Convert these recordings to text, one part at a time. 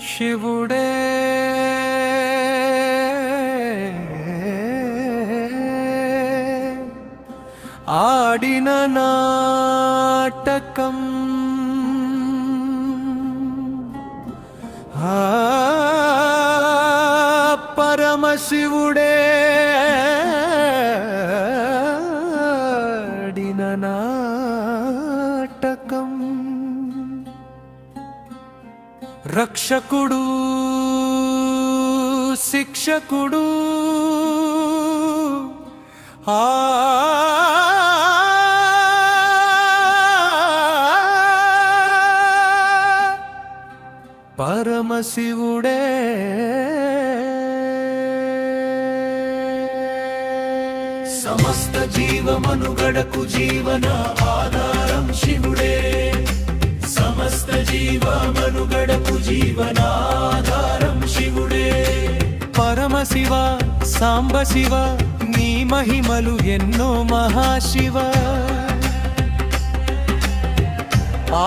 శివుడే ఆడిన నాటకం పరమశివుడే ఆడిన నాటకం రక్షకుడు శిక్షకుడు పరమశివుడే సమస్త జీవమనుగడకు జీవన ఆధారం శివుడే సమస్త జీవమనుగడకు జీవనాధారం శివుడే పరమశివ సాంబశివ నీ మహిమలు ఎన్నో మహాశివ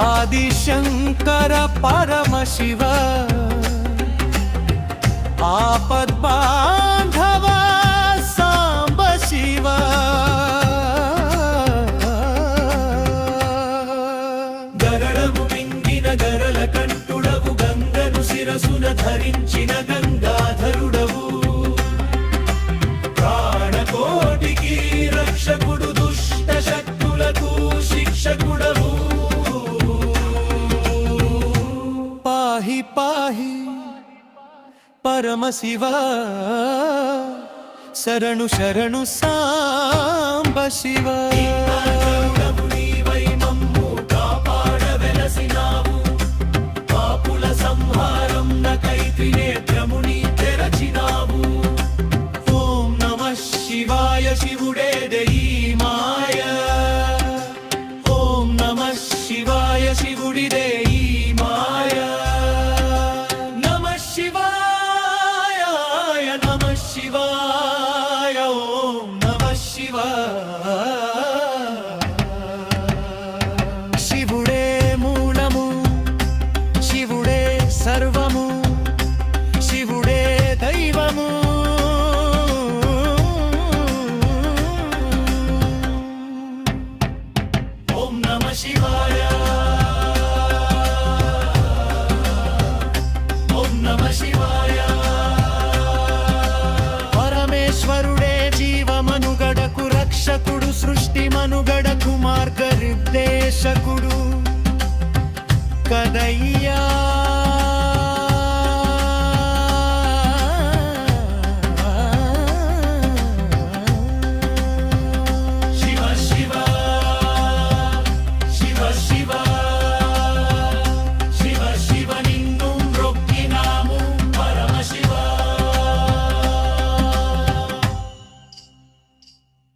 ఆదిశంకర పరమశివ ఆపద్బాంధవ సాంబశివ గరళము మింగిన గరళ కంఠుడవు గంగను శిరసున ధరించిన గంగాధరుడవు ప్రాణకోటికి రక్షకుడు దుష్ట శక్తులకు శిక్షకుడవు పాహి పాహి పరమశివ శరణు శరణు సాంబశివ నీవై మమ్ము కాపాడవెలసినావు పాపుల సంహారం నకై త్రినేత్రముని తెరచినావు ఓం నమః శివాయ శివుడే దయీ మాయ ఓం నమః శివాయ శివుడిదే ఈ మాయ నమః శివాయ నమః శివాయ ఓం నమః శివాయ శివుడే మూలము శివుడే సర్వము శివుడే దైవము ఓం నమః శివాయ ఓం నమః శివాయ పరమేశ్వరుడే జీవమనుగడకు రక్షకుడు సృష్టి మనుగడకు మార్గనిర్దేశకుడు కదయి